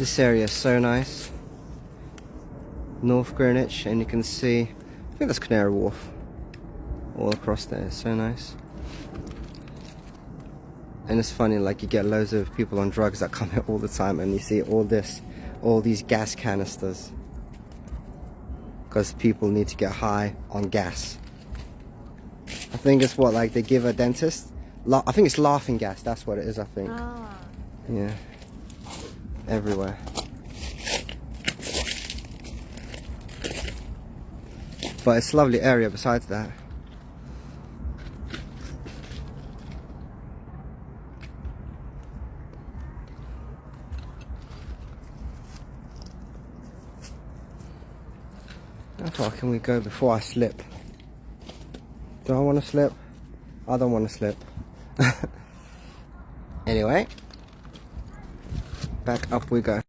This area is so nice. North Greenwich, and you can see, I think that's Canary Wharf. All across there, it's so nice. And it's funny, like you get loads of people on drugs that come here all the time, and you see all these gas canisters. Because people need to get high on gas. I think it's what, like they give a dentist? I think it's laughing gas, that's what it is, I think. Ah. Yeah. Everywhere. But it's a lovely area besides that. How far can we go before I slip? Do I want to slip? I don't want to slip. Anyway, back up we go.